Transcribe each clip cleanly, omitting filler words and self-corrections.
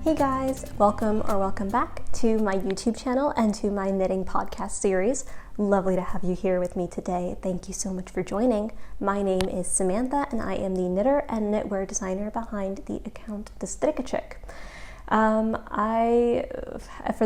Hey guys, welcome back to my YouTube channel and to my knitting podcast series. Lovely to have you here with me today. Thank you so much for joining. My name is Samantha and I am the knitter and knitwear designer behind the account The Strikkechick. For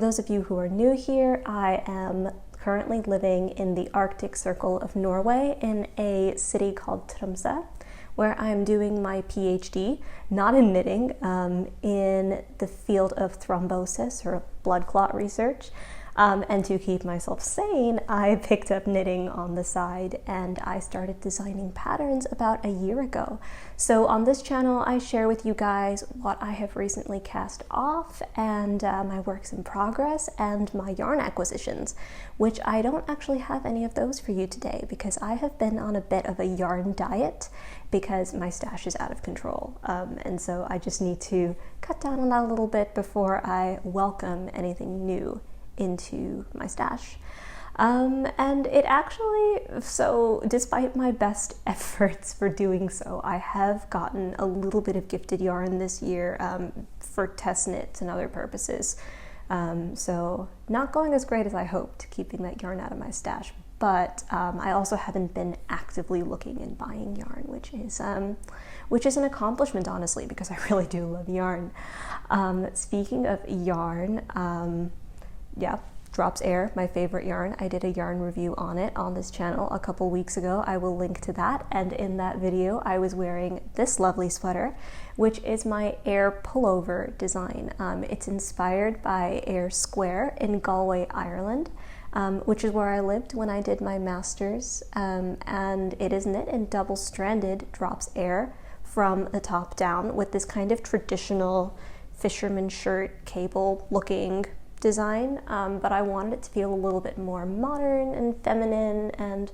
those of you who are new here, I am currently living in the Arctic Circle of Norway in a city called Tromsø, where I'm doing my PhD, not in knitting, in the field of thrombosis or blood clot research. And to keep myself sane, I picked up knitting on the side and I started designing patterns about a year ago. So on this channel, I share with you guys what I have recently cast off and my works in progress and my yarn acquisitions, which I don't actually have any of those for you today because I have been on a bit of a yarn diet because my stash is out of control. And so I just need to cut down on that a little bit before I welcome anything new into my stash. And it actually, so despite my best efforts for doing so, I have gotten a little bit of gifted yarn this year for test knits and other purposes. So not going as great as I hoped, keeping that yarn out of my stash. But I also haven't been actively looking and buying yarn, which is an accomplishment, honestly, because I really do love yarn. Speaking of yarn, Drops Air, my favorite yarn. I did a yarn review on it on this channel a couple weeks ago. I will link to that. And in that video, I was wearing this lovely sweater, which is my Air pullover design. It's inspired by Air Square in Galway, Ireland, which is where I lived when I did my master's. And it is knit in double-stranded Drops Air from the top down with this kind of traditional fisherman shirt cable looking design, but I wanted it to feel a little bit more modern and feminine and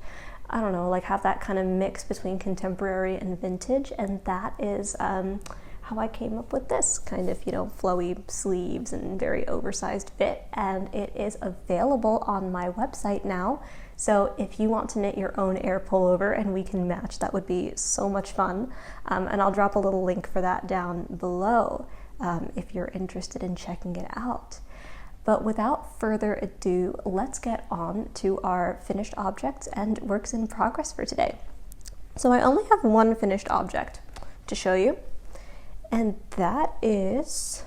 I don't know, like have that kind of mix between contemporary and vintage, and that is how I came up with this kind of, flowy sleeves and very oversized fit, and it is available on my website now. So if you want to knit your own Air pullover and we can match, that would be so much fun, and I'll drop a little link for that down below if you're interested in checking it out. But without further ado, let's get on to our finished objects and works in progress for today. So I only have one finished object to show you, and that is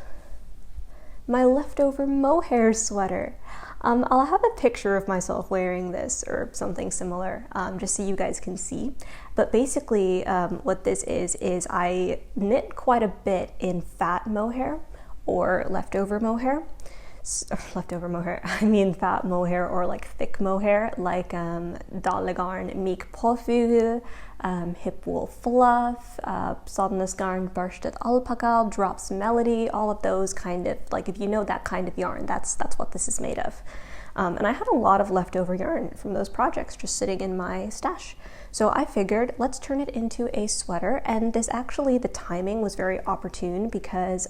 my leftover mohair sweater. I'll have a picture of myself wearing this or something similar, just so you guys can see. But basically what this is I knit quite a bit in fat mohair or leftover mohair. I mean fat mohair or like thick mohair, like Dalegarn Myk Påfugl, Hip Wool Fluff, Sodnesgarn Børstet Alpaca, Drops Melody, all of those kind of, like if you know that kind of yarn, that's what this is made of. And I had a lot of leftover yarn from those projects just sitting in my stash. So I figured let's turn it into a sweater, and this actually, the timing was very opportune because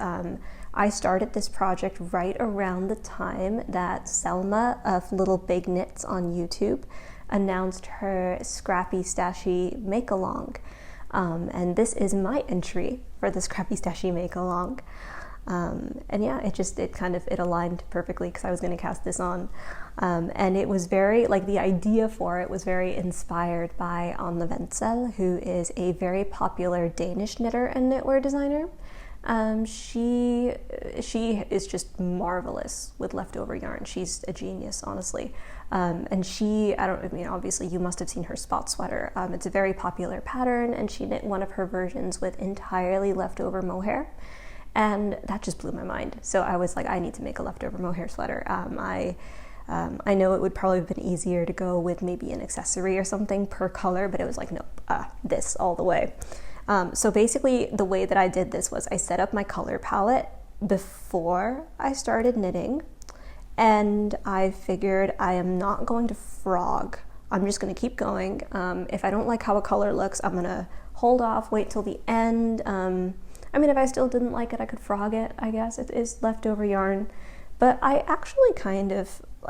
I started this project right around the time that Selma of Little Big Knits on YouTube announced her Scrappy Stashy Make-Along. And this is my entry for the Scrappy Stashy Make-Along. And yeah, it aligned perfectly because I was going to cast this on. And it was very, like the idea for it was very inspired by Anne Wenzel, who is a very popular Danish knitter and knitwear designer. She is just marvelous with leftover yarn. She's a genius, honestly. And obviously you must have seen her spot sweater. It's a very popular pattern, and she knit one of her versions with entirely leftover mohair. And that just blew my mind. So I was like, I need to make a leftover mohair sweater. I know it would probably have been easier to go with maybe an accessory or something per color, but it was like, nope, this all the way. So basically the way that I did this was I set up my color palette before I started knitting, and I figured I am not going to frog. I'm just going to keep going. If I don't like how a color looks, I'm going to hold off, wait till the end. If I still didn't like it, I could frog it, I guess. It is leftover yarn. But I actually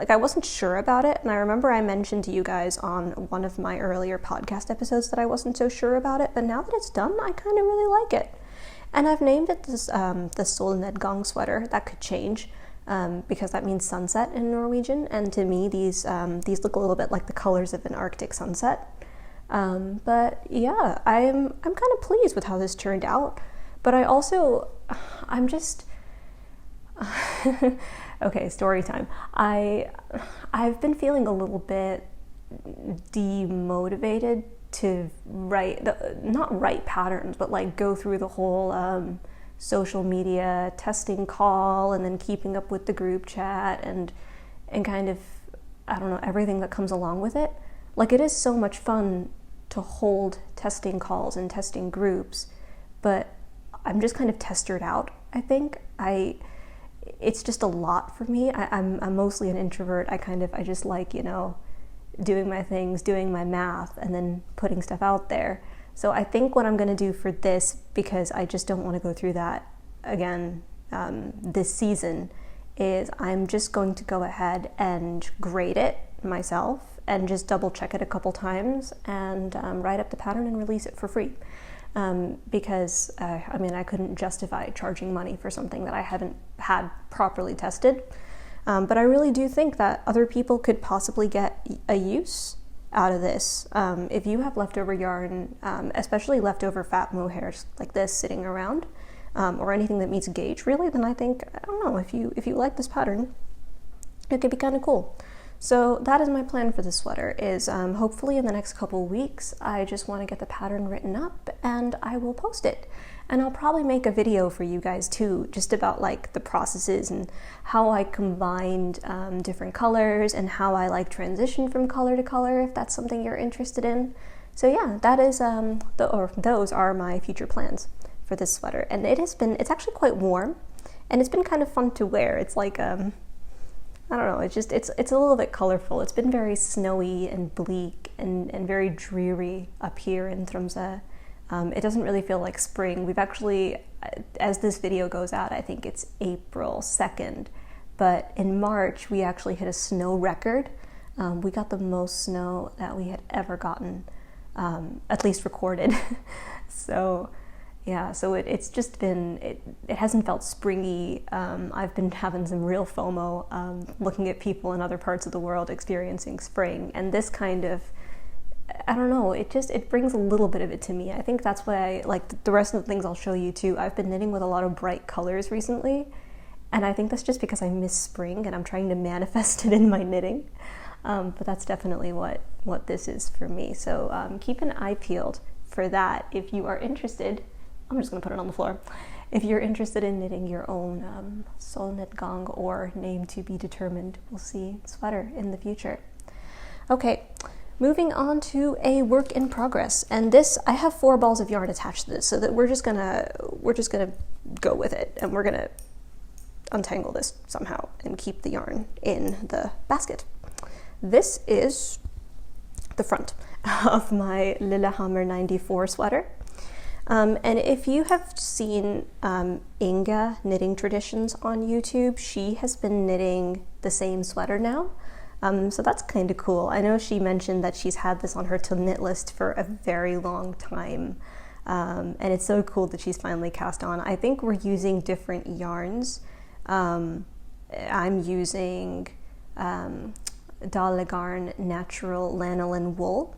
I wasn't sure about it, and I remember I mentioned to you guys on one of my earlier podcast episodes that I wasn't so sure about it, but now that it's done, I kind of really like it. And I've named it this the solnedgang sweater. That could change because that means sunset in Norwegian. And to me, these look a little bit like the colors of an Arctic sunset. But yeah, I'm kind of pleased with how this turned out. But I'm just okay, story time. I've been feeling a little bit demotivated to not write patterns, but like go through the whole social media testing call and then keeping up with the group chat and kind of, I don't know, everything that comes along with it. Like, it is so much fun to hold testing calls and testing groups, but I'm just kind of testered out, I think. It's just a lot for me. I'm mostly an introvert. I just like, doing my things, doing my math, and then putting stuff out there. So I think what I'm going to do for this, because I just don't want to go through that again this season, is I'm just going to go ahead and grade it myself and just double check it a couple times and write up the pattern and release it for free. Because I couldn't justify charging money for something that I haven't had properly tested. But I really do think that other people could possibly get a use out of this. If you have leftover yarn, especially leftover fat mohairs like this sitting around, or anything that meets gauge really, then I think, I don't know, if you like this pattern, it could be kind of cool. So that is my plan for this sweater, is hopefully in the next couple weeks, I just want to get the pattern written up and I will post it. And I'll probably make a video for you guys too, just about like the processes and how I combined different colors and how I like transition from color to color, if that's something you're interested in. So yeah, that is those are my future plans for this sweater. And it's actually quite warm, and it's been kind of fun to wear. It's like I don't know, it's a little bit colorful. It's been very snowy and bleak and very dreary up here in Tromsø. It doesn't really feel like spring. We've actually, as this video goes out, I think it's April 2nd, but in March we actually hit a snow record. We got the most snow that we had ever gotten, at least recorded. So yeah, so it's just been, it hasn't felt springy. I've been having some real FOMO, looking at people in other parts of the world experiencing spring, and this kind of, I don't know, it brings a little bit of it to me. I think that's why I like the rest of the things I'll show you too. I've been knitting with a lot of bright colors recently, and I think that's just because I miss spring and I'm trying to manifest it in my knitting. But that's definitely what this is for me. So keep an eye peeled for that if you are interested. I'm just going to put it on the floor. If you're interested in knitting your own solnedgang or name to be determined, we'll see, sweater in the future. Okay, moving on to a work in progress. And this, I have 4 balls of yarn attached to this, so that we're just gonna go with it, and we're gonna untangle this somehow and keep the yarn in the basket. This is the front of my Lillehammer 94 sweater. And if you have seen Inga Knitting Traditions on YouTube, she has been knitting the same sweater now. So that's kind of cool. I know she mentioned that she's had this on her to knit list for a very long time. And it's so cool that she's finally cast on. I think we're using different yarns. I'm using Dalegarn Natural Lanolin Wool.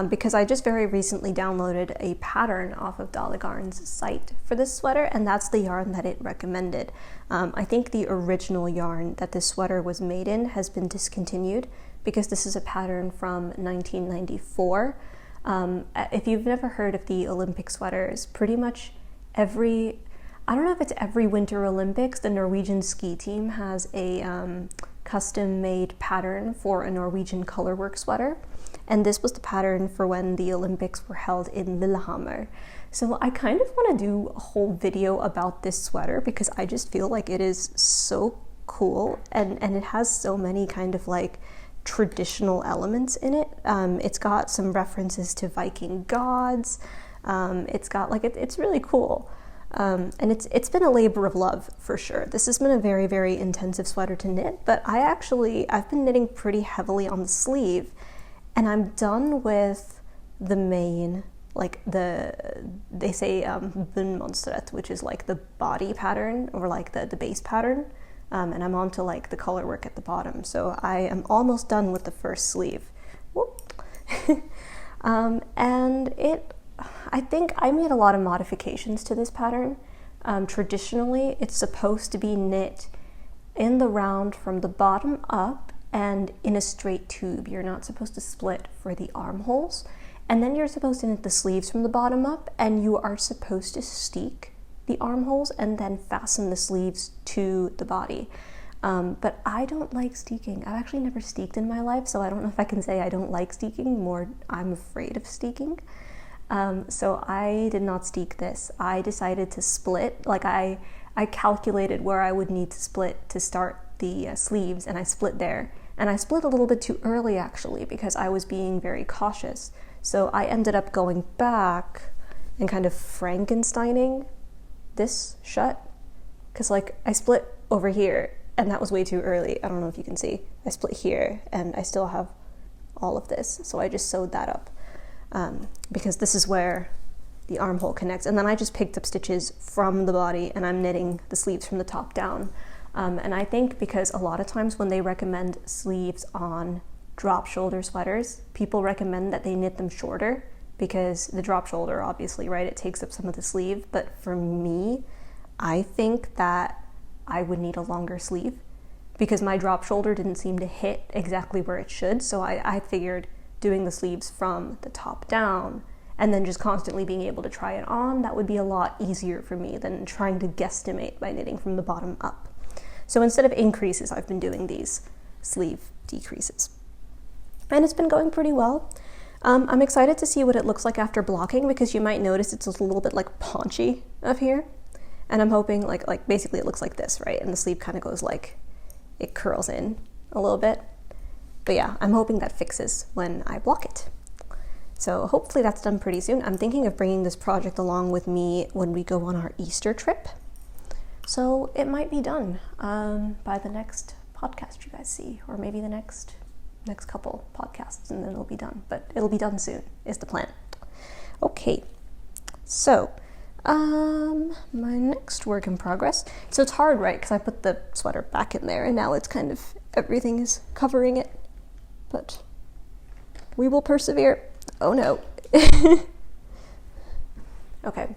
Because I just very recently downloaded a pattern off of Dalegarn's site for this sweater, and that's the yarn that it recommended. I think the original yarn that this sweater was made in has been discontinued because this is a pattern from 1994. If you've never heard of the Olympic sweaters, pretty much I don't know if it's every Winter Olympics, the Norwegian ski team has a custom-made pattern for a Norwegian colorwork sweater. And this was the pattern for when the Olympics were held in Lillehammer. So I kind of want to do a whole video about this sweater because I just feel like it is so cool, and it has so many kind of like traditional elements in it. It's got some references to Viking gods. It's got like, it's really cool. And it's been a labor of love for sure. This has been a very, very intensive sweater to knit, but I've been knitting pretty heavily on the sleeve, and I'm done with the mane like they say bunnmönstret, which is like the body pattern or like the base pattern, and I'm on to like the color work at the bottom. So I am almost done with the first sleeve. And I think I made a lot of modifications to this pattern. Traditionally, it's supposed to be knit in the round from the bottom up and in a straight tube. You're not supposed to split for the armholes. And then you're supposed to knit the sleeves from the bottom up, and you are supposed to steek the armholes and then fasten the sleeves to the body. But I don't like steeking. I've actually never steeked in my life, so I don't know if I can say I don't like steeking, more I'm afraid of steeking. So I did not steek this. I decided to split, like I calculated where I would need to split to start the sleeves, and I split there. And I split a little bit too early, actually, because I was being very cautious. So I ended up going back and kind of Frankensteining this shut, because like I split over here, and that was way too early. I don't know if you can see. I split here, and I still have all of this, so I just sewed that up, because this is where the armhole connects. And then I just picked up stitches from the body, and I'm knitting the sleeves from the top down. And I think because a lot of times when they recommend sleeves on drop shoulder sweaters, people recommend that they knit them shorter, because the drop shoulder, obviously, right, it takes up some of the sleeve. But for me, I think that I would need a longer sleeve, because my drop shoulder didn't seem to hit exactly where it should. So I figured doing the sleeves from the top down and then just constantly being able to try it on, that would be a lot easier for me than trying to guesstimate by knitting from the bottom up. So instead of increases, I've been doing these sleeve decreases. And it's been going pretty well. I'm excited to see what it looks like after blocking, because you might notice it's a little bit like paunchy up here. And I'm hoping like basically it looks like this, right? And the sleeve kind of goes like, it curls in a little bit. But yeah, I'm hoping that fixes when I block it. So hopefully that's done pretty soon. I'm thinking of bringing this project along with me when we go on our Easter trip. So it might be done by the next podcast you guys see, or maybe the next couple podcasts, and then it'll be done. But it'll be done soon is the plan. Okay, so my next work in progress. So it's hard, right? Because I put the sweater back in there, and now it's kind of, everything is covering it. But we will persevere. Oh no. Okay,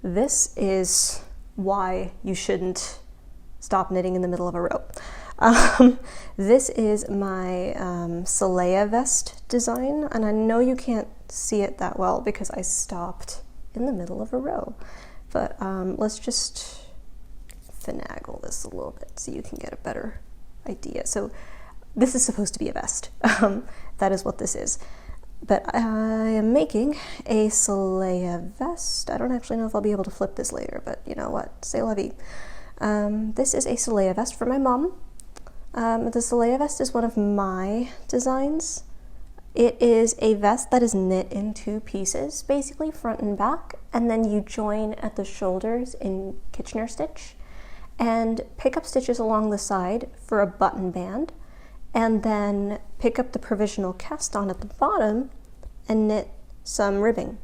this is why you shouldn't stop knitting in the middle of a row. This is my Saleya vest design, and I know you can't see it that well because I stopped in the middle of a row, but let's just finagle this a little bit so you can get a better idea. So this is supposed to be a vest. That is what this is. But I am making a Saleya vest. I don't actually know if I'll be able to flip this later, but you know what? C'est la vie. This is a Saleya vest for my mom. The Saleya vest is one of my designs. It is a vest that is knit in two pieces, basically front and back, and then you join at the shoulders in Kitchener stitch and pick up stitches along the side for a button band, and then pick up the provisional cast on at the bottom and knit some ribbing.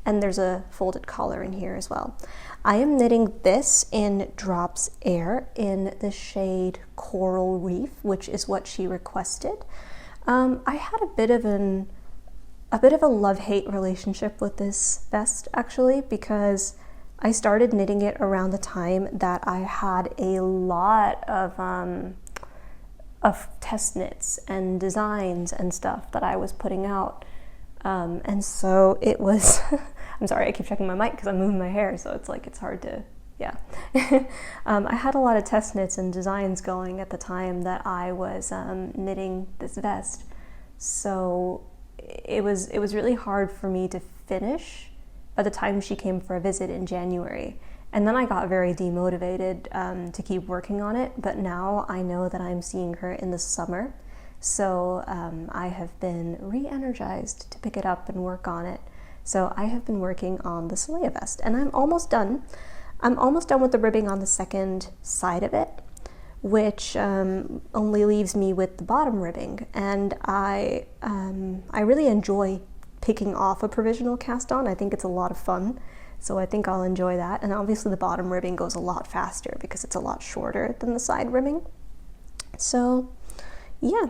And there's a folded collar in here as well. I am knitting this in Drops Air in the shade Coral Reef, which is what she requested. I had a bit of a love-hate relationship with this vest, actually, because I started knitting it around the time that I had a lot of test knits and designs and stuff that I was putting out. And so it was, I'm sorry, I keep checking my mic because I'm moving my hair, so it's hard to, yeah. I had a lot of test knits and designs going at the time that I was knitting this vest. So it was really hard for me to finish by the time she came for a visit in January. And then I got very demotivated to keep working on it, but now I know that I'm seeing her in the summer. So I have been re-energized to pick it up and work on it. So I have been working on the Saleya vest, and I'm almost done. I'm almost done with the ribbing on the second side of it, which only leaves me with the bottom ribbing. And I really enjoy picking off a provisional cast on. I think it's a lot of fun, so I think I'll enjoy that. And obviously the bottom ribbing goes a lot faster because it's a lot shorter than the side ribbing. So yeah,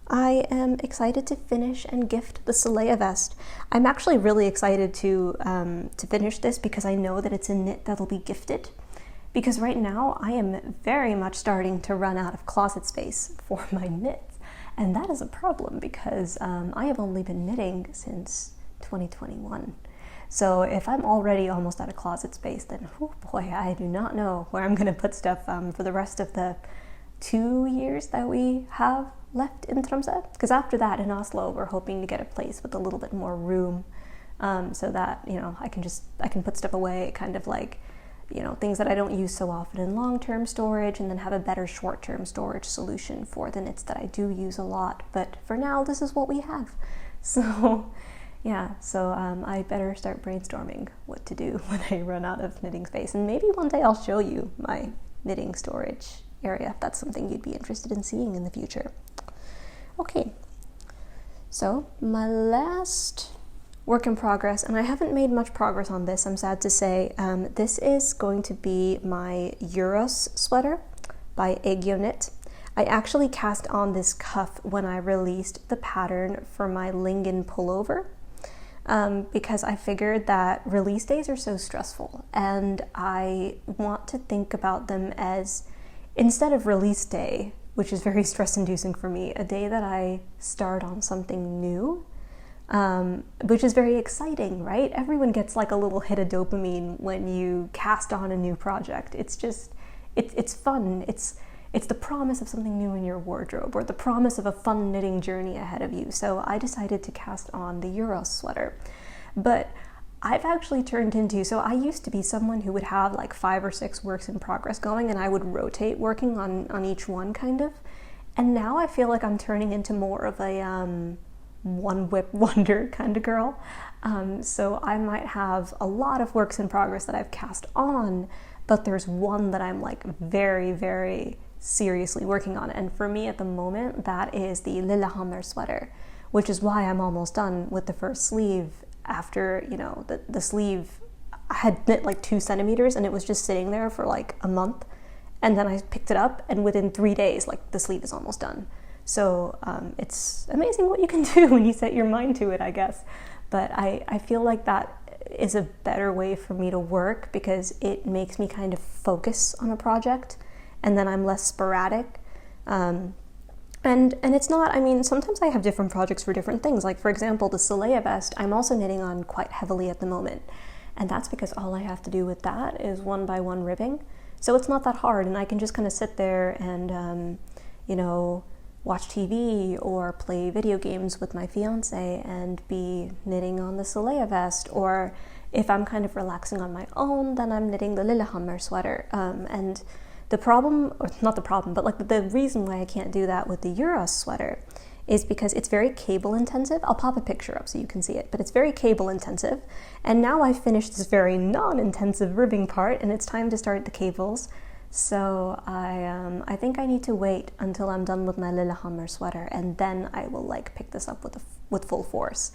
I am excited to finish and gift the Saleya vest. I'm actually really excited to finish this because I know that it's a knit that'll be gifted. Because right now I am very much starting to run out of closet space for my knits. And that is a problem because I have only been knitting since 2021. So if I'm already almost out of closet space, then oh boy, I do not know where I'm going to put stuff for the rest of the 2 years that we have left in Tromsø. Because after that in Oslo, we're hoping to get a place with a little bit more room, so that, you know, I can put stuff away, kind of like, you know, things that I don't use so often in long-term storage, and then have a better short-term storage solution for the knits that I do use a lot. But for now, this is what we have. So yeah, so I better start brainstorming what to do when I run out of knitting space. And maybe one day I'll show you my knitting storage area if that's something you'd be interested in seeing in the future. Okay, so my last work in progress, and I haven't made much progress on this, I'm sad to say. This is going to be my Euros sweater by Egyo Knit. I actually cast on this cuff when I released the pattern for my Lingen pullover, because I figured that release days are so stressful, and I want to think about them as, instead of release day, which is very stress-inducing for me, a day that I start on something new, which is very exciting, right? Everyone gets like a little hit of dopamine when you cast on a new project. It's just, it's fun. It's the promise of something new in your wardrobe, or the promise of a fun knitting journey ahead of you. So I decided to cast on the Euros sweater. But I've actually turned into, so I used to be someone who would have like 5 or 6 works in progress going, and I would rotate working on each one, kind of. And now I feel like I'm turning into more of a one whip wonder kind of girl. So I might have a lot of works in progress that I've cast on, but there's one that I'm like very, very seriously working on. And for me at the moment, that is the Lillehammer sweater, which is why I'm almost done with the first sleeve. After, you know, the sleeve, I had knit like 2 centimeters and it was just sitting there for like a month. And then I picked it up, and within 3 days, like, the sleeve is almost done. So it's amazing what you can do when you set your mind to it, I guess. But I feel like that is a better way for me to work, because it makes me kind of focus on a project, and then I'm less sporadic. And it's not, I mean, sometimes I have different projects for different things. Like, for example, the Saleya vest, I'm also knitting on quite heavily at the moment. And that's because all I have to do with that is 1 by 1 ribbing. So it's not that hard, and I can just kind of sit there and, you know, watch TV or play video games with my fiance and be knitting on the Saleya vest. Or if I'm kind of relaxing on my own, then I'm knitting the Lillehammer sweater. And the problem, or not the problem, but like the reason why I can't do that with the Euros sweater is because it's very cable intensive. I'll pop a picture up so you can see it, but it's very cable intensive. And now I've finished this very non-intensive ribbing part, and it's time to start the cables. So I think I need to wait until I'm done with my Lillehammer sweater, and then I will like pick this up with full force.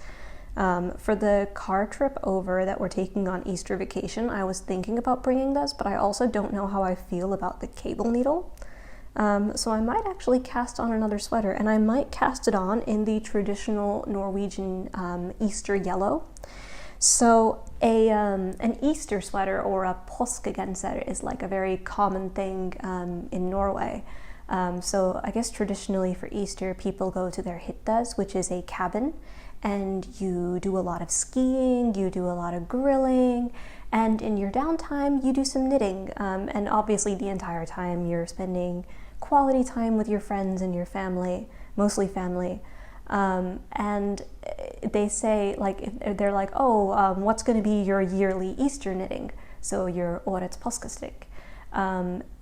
For the car trip over that we're taking on Easter vacation, I was thinking about bringing this, but I also don't know how I feel about the cable needle. So I might actually cast on another sweater, and I might cast it on in the traditional Norwegian Easter yellow. So an Easter sweater, or a påskegenser, is like a very common thing in Norway. So I guess traditionally for Easter, people go to their hyttas, which is a cabin, and you do a lot of skiing, you do a lot of grilling, and in your downtime you do some knitting, and obviously the entire time you're spending quality time with your friends and your family, mostly family. And they say, like, they're like, oh, what's going to be your yearly Easter knitting? So your årets påskestrikk.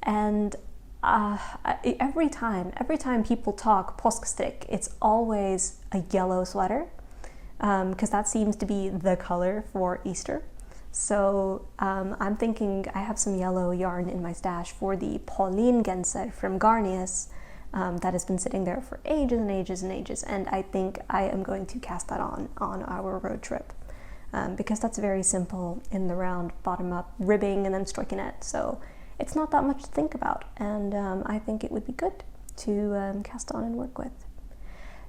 And every time people talk påskestrikk, it's always a yellow sweater, because that seems to be the color for Easter. So I'm thinking I have some yellow yarn in my stash for the Pauline genser from Garnius, that has been sitting there for ages and ages and ages, and I think I am going to cast that on our road trip, because that's very simple in the round, bottom up, ribbing and then strikkenet, so it's not that much to think about, and I think it would be good to cast on and work with.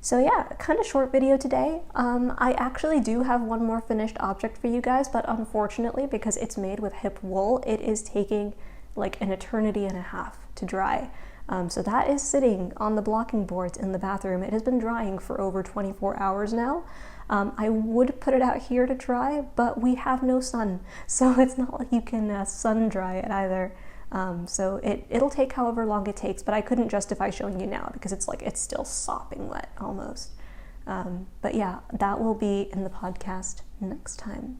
So yeah, kind of short video today. I actually do have one more finished object for you guys, but unfortunately, because it's made with hip wool, it is taking like an eternity and a half to dry. So that is sitting on the blocking boards in the bathroom. It has been drying for over 24 hours now. I would put it out here to dry, but we have no sun, so it's not like you can sun dry it either. So it'll take however long it takes, but I couldn't justify showing you now because it's still sopping wet almost. But yeah, that will be in the podcast next time.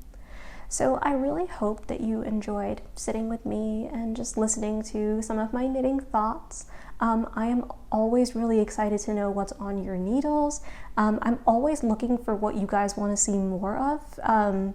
So I really hope that you enjoyed sitting with me and just listening to some of my knitting thoughts. I am always really excited to know what's on your needles. I'm always looking for what you guys want to see more of.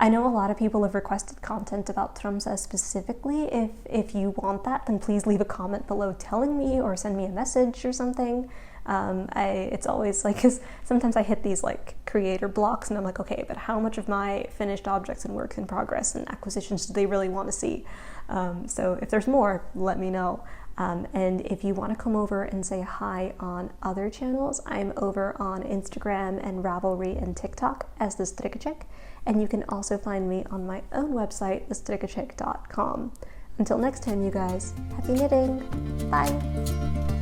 I know a lot of people have requested content about Tromsø specifically. If you want that, then please leave a comment below telling me or send me a message or something. It's always like, cause sometimes I hit these like creator blocks and I'm like, okay, but how much of my finished objects and works in progress and acquisitions do they really want to see? So if there's more, let me know. And if you want to come over and say hi on other channels, I'm over on Instagram and Ravelry and TikTok as the Strikkechick, and you can also find me on my own website, thestrikkechick.com. Until next time, you guys, happy knitting! Bye!